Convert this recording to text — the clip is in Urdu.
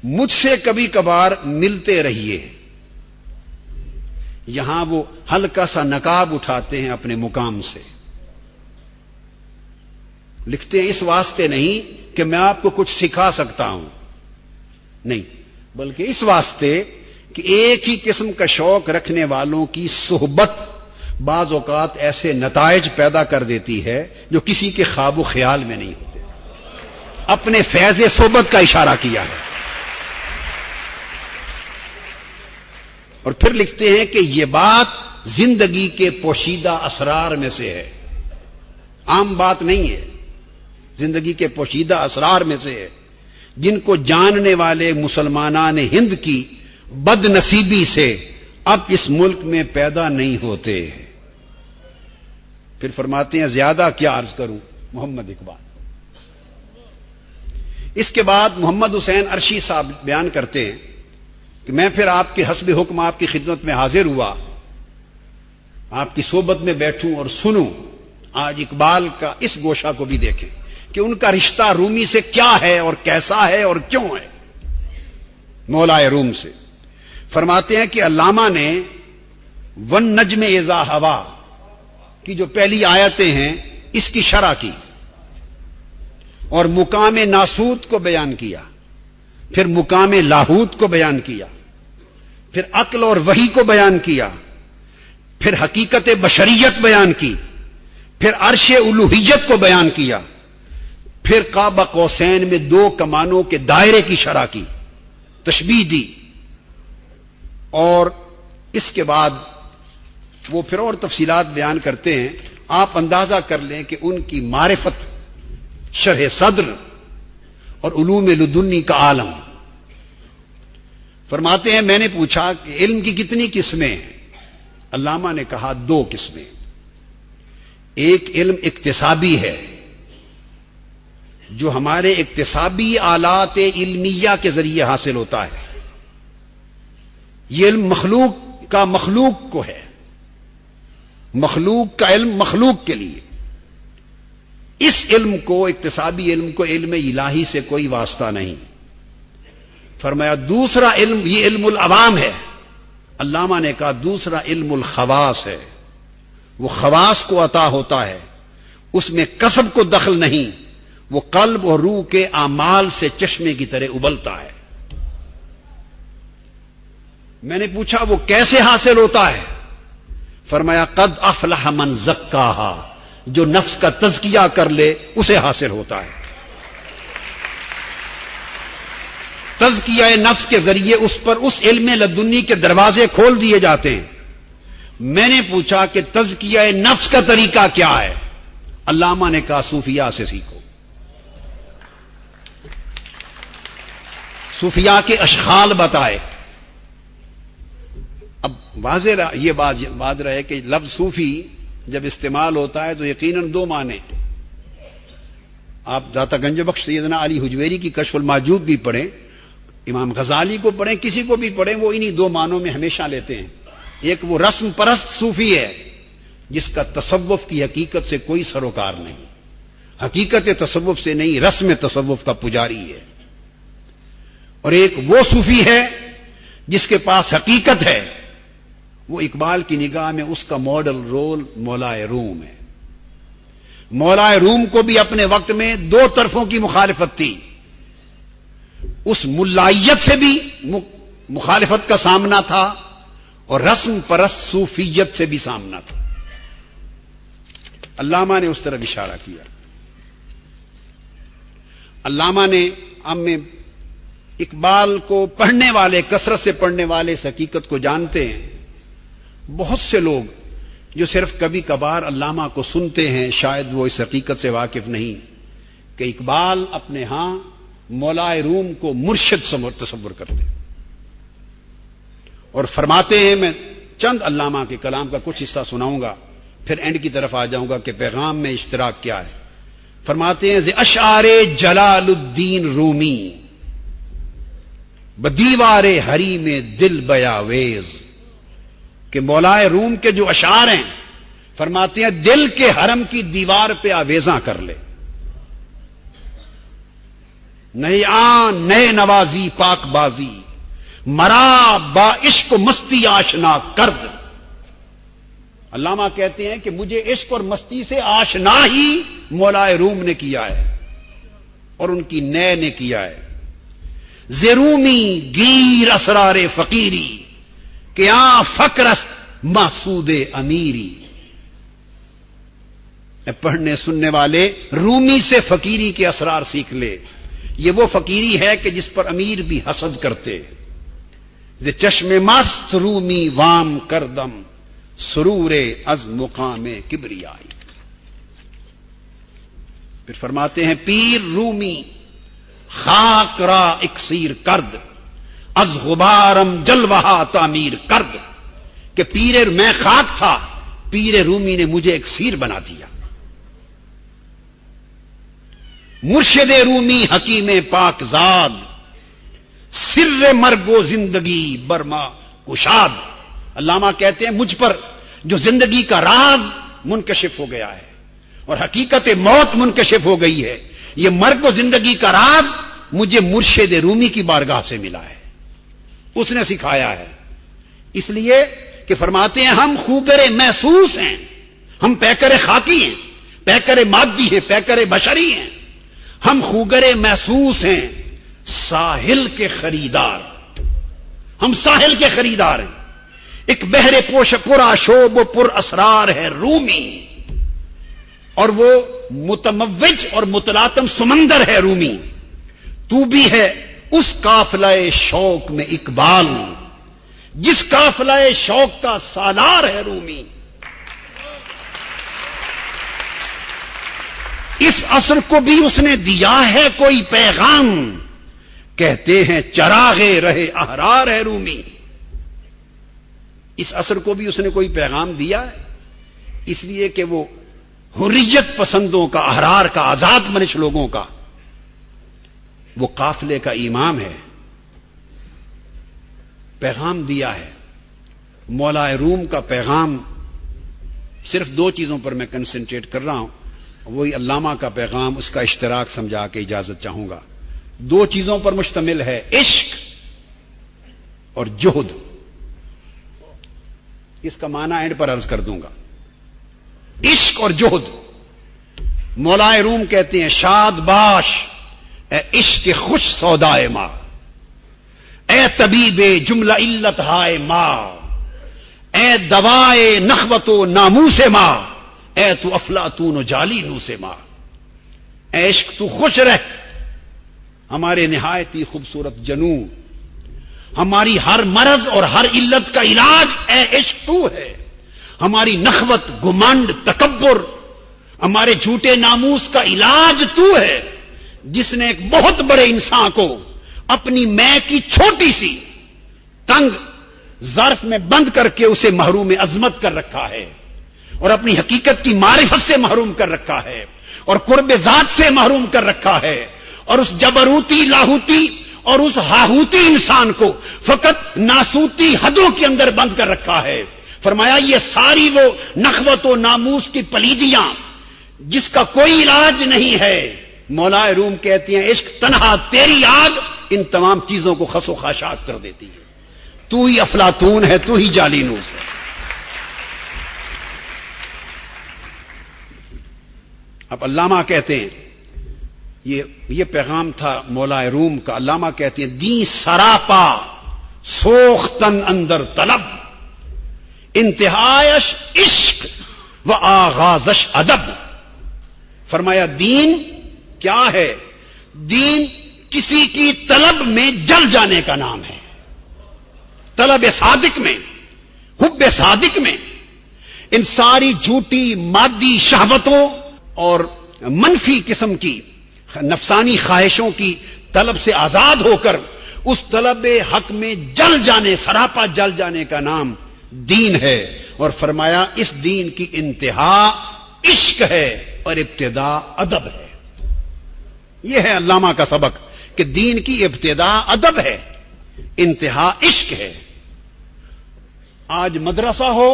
مجھ سے کبھی کبھار ملتے رہیے. یہاں وہ ہلکا سا نقاب اٹھاتے ہیں اپنے مقام سے. لکھتے ہیں اس واسطے نہیں کہ میں آپ کو کچھ سکھا سکتا ہوں، نہیں، بلکہ اس واسطے کہ ایک ہی قسم کا شوق رکھنے والوں کی صحبت بعض اوقات ایسے نتائج پیدا کر دیتی ہے جو کسی کے خواب و خیال میں نہیں ہوتے. اپنے فیض صحبت کا اشارہ کیا ہے. اور پھر لکھتے ہیں کہ یہ بات زندگی کے پوشیدہ اسرار میں سے ہے، عام بات نہیں ہے، زندگی کے پوشیدہ اسرار میں سے ہے، جن کو جاننے والے مسلمانان ہند کی بد نصیبی سے اب اس ملک میں پیدا نہیں ہوتے. پھر فرماتے ہیں زیادہ کیا عرض کروں محمد اقبال. اس کے بعد محمد حسین عرشی صاحب بیان کرتے ہیں کہ میں پھر آپ کے حسب حکم آپ کی خدمت میں حاضر ہوا، آپ کی صحبت میں بیٹھوں اور سنوں. آج اقبال کا اس گوشہ کو بھی دیکھیں کہ ان کا رشتہ رومی سے کیا ہے اور کیسا ہے اور کیوں ہے، مولائے روم سے. فرماتے ہیں کہ علامہ نے ون نجم اذا ہوا کی جو پہلی آیتیں ہیں اس کی شرح کی اور مقام ناسوت کو بیان کیا، پھر مقام لاہوت کو بیان کیا، پھر عقل اور وحی کو بیان کیا، پھر حقیقت بشریت بیان کی، پھر عرش الوہیت کو بیان کیا، پھر قاب قوسین میں دو کمانوں کے دائرے کی شرح کی، تشبیہ دی، اور اس کے بعد وہ پھر اور تفصیلات بیان کرتے ہیں. آپ اندازہ کر لیں کہ ان کی معرفت، شرح صدر اور علوم لدنی کا عالم. فرماتے ہیں میں نے پوچھا کہ علم کی کتنی قسمیں ہیں؟ علامہ نے کہا 2 قسمیں. ایک علم اکتسابی ہے جو ہمارے اکتسابی آلات علمیہ کے ذریعے حاصل ہوتا ہے. یہ علم مخلوق کا مخلوق کو ہے، مخلوق کا علم مخلوق کے لیے. اس علم کو، اکتسابی علم کو، علم الہی سے کوئی واسطہ نہیں. فرمایا دوسرا علم یہ علم العوام ہے. علامہ نے کہا دوسرا علم الخواص ہے، وہ خواص کو عطا ہوتا ہے، اس میں کسب کو دخل نہیں، وہ قلب اور روح کے اعمال سے چشمے کی طرح ابلتا ہے. میں نے پوچھا وہ کیسے حاصل ہوتا ہے؟ فرمایا قد افلح من زکاہا، جو نفس کا تزکیہ کر لے اسے حاصل ہوتا ہے. تزکیہ نفس کے ذریعے اس پر اس علم لدنی کے دروازے کھول دیے جاتے ہیں. میں نے پوچھا کہ تزکیہ نفس کا طریقہ کیا ہے؟ علامہ نے کہا صوفیاء سے سیکھو. صوفیاء کے اشخال بتائے. اب واضح یہ بات رہے کہ لفظ صوفی جب استعمال ہوتا ہے تو یقیناً 2 معنی. آپ داتا گنج بخش سیدنا علی حجویری کی کشف المحجوب بھی پڑھیں، امام غزالی کو پڑھیں، کسی کو بھی پڑھیں، وہ انہی 2 معنوں میں ہمیشہ لیتے ہیں. ایک وہ رسم پرست صوفی ہے جس کا تصوف کی حقیقت سے کوئی سروکار نہیں، حقیقت تصوف سے نہیں، رسم تصوف کا پجاری ہے. اور ایک وہ صوفی ہے جس کے پاس حقیقت ہے. وہ اقبال کی نگاہ میں اس کا ماڈل رول مولائے روم ہے. مولائے روم کو بھی اپنے وقت میں 2 طرفوں کی مخالفت تھی. اس ملائیت سے بھی مخالفت کا سامنا تھا اور رسم پرست صوفیت سے بھی سامنا تھا. علامہ نے اس طرف اشارہ کیا. علامہ نے میں اقبال کو پڑھنے والے، کثرت سے پڑھنے والے اس حقیقت کو جانتے ہیں. بہت سے لوگ جو صرف کبھی کبھار علامہ کو سنتے ہیں شاید وہ اس حقیقت سے واقف نہیں کہ اقبال اپنے ہاں مولائے روم کو مرشد تصور کرتے. اور فرماتے ہیں، میں چند علامہ کے کلام کا کچھ حصہ سناؤں گا پھر اینڈ کی طرف آ جاؤں گا کہ پیغام میں اشتراک کیا ہے. فرماتے ہیں ز اشعار جلال الدین رومی بدیوار ہری میں دل بیاویز، کہ مولائے روم کے جو اشعار ہیں فرماتے ہیں دل کے حرم کی دیوار پہ آویزاں کر لے. نہیں آن نئے نوازی پاک بازی، مرا با عشق و مستی آشنا کرد۔ علامہ کہتے ہیں کہ مجھے عشق اور مستی سے آشنا ہی مولا روم نے کیا ہے اور ان کی نئے نے کیا ہے۔ زرومی گیر اسرار فقیری، کیا فقرست محسود امیری۔ پڑھنے سننے والے رومی سے فقیری کے اسرار سیکھ لے۔ یہ وہ فقیری ہے کہ جس پر امیر بھی حسد کرتے۔ ز چشم مست رومی وام کردم، سرور از مقام کبریائی۔ پھر فرماتے ہیں پیر رومی خاک را اکسیر کرد، از غبارم جلوہا تعمیر کرد، کہ پیر میں خاک تھا، پیر رومی نے مجھے اکسیر بنا دیا۔ مرشد رومی حکیم پاک زاد، سر مرگ و زندگی برما کشاد۔ علامہ کہتے ہیں مجھ پر جو زندگی کا راز منکشف ہو گیا ہے اور حقیقت موت منکشف ہو گئی ہے، یہ مرگ و زندگی کا راز مجھے مرشد رومی کی بارگاہ سے ملا ہے، اس نے سکھایا ہے۔ اس لیے کہ فرماتے ہیں ہم خوگر محسوس ہیں، ہم پیکر خاکی ہیں، پیکر مادی ہیں، پیکر بشری ہیں، ہم خوگر محسوس ہیں، ساحل کے خریدار، ہم ساحل کے خریدار ہیں۔ ایک بحر پوش پورا شوب و پر اسرار ہے رومی، اور وہ متموج اور متلاطم سمندر ہے رومی۔ تو بھی ہے اس قافلہ شوق میں اقبال، جس قافلہ شوق کا سالار ہے رومی۔ اس عصر کو بھی اس نے دیا ہے کوئی پیغام، کہتے ہیں چراغے رہے احرار ہے رومی۔ اس عصر کو بھی اس نے کوئی پیغام دیا ہے، اس لیے کہ وہ حریت پسندوں کا، احرار کا، آزاد منش لوگوں کا وہ قافلے کا امام ہے، پیغام دیا ہے۔ مولا روم کا پیغام، صرف دو چیزوں پر میں کنسنٹریٹ کر رہا ہوں، وہی علامہ کا پیغام، اس کا اشتراک سمجھا کے اجازت چاہوں گا۔ دو چیزوں پر مشتمل ہے، عشق اور جہد۔ اس کا معنی اینڈ پر عرض کر دوں گا۔ عشق اور جہد۔ مولا روم کہتے ہیں شاد باش اے عشق خوش سودائے ماں، اے طبیب جملہ علت ہائے ماں، اے دوائے نخوت و ناموس ماں، اے تو افلاطون و جالی نوس ماں۔ اے عشق تو خوش رہ، ہمارے نہایت ہی خوبصورت جنوں، ہماری ہر مرض اور ہر علت کا علاج اے عشق تو ہے۔ ہماری نخوت، گمنڈ، تکبر، ہمارے جھوٹے ناموس کا علاج تو ہے، جس نے ایک بہت بڑے انسان کو اپنی میں کی چھوٹی سی تنگ ظرف میں بند کر کے اسے محروم عظمت کر رکھا ہے، اور اپنی حقیقت کی معرفت سے محروم کر رکھا ہے، اور قرب ذات سے محروم کر رکھا ہے، اور اس جبروتی لاہوتی اور اس ہاہوتی انسان کو فقط ناسوتی حدوں کے اندر بند کر رکھا ہے۔ فرمایا یہ ساری وہ نخوت و ناموس کی پلیدیاں جس کا کوئی علاج نہیں ہے، مولا روم کہتی ہیں عشق تنہا تیری آگ ان تمام چیزوں کو خس و خاشاک کر دیتی ہے۔ تو ہی افلاطون ہے، تو ہی جالینوس ہے۔ اب علامہ کہتے ہیں یہ پیغام تھا مولا روم کا۔ علامہ کہتے ہیں دی سراپا سوختن اندر طلب، انتہائش عشق و آغازش ادب۔ فرمایا دین کیا ہے؟ دین کسی کی طلب میں جل جانے کا نام ہے، طلب صادق میں، حب صادق میں، ان ساری جھوٹی مادی شہوتوں اور منفی قسم کی نفسانی خواہشوں کی طلب سے آزاد ہو کر اس طلب حق میں جل جانے، سراپا جل جانے کا نام دین ہے۔ اور فرمایا اس دین کی انتہا عشق ہے اور ابتدا ادب ہے۔ یہ ہے علامہ کا سبق کہ دین کی ابتدا ادب ہے، انتہا عشق ہے۔ آج مدرسہ ہو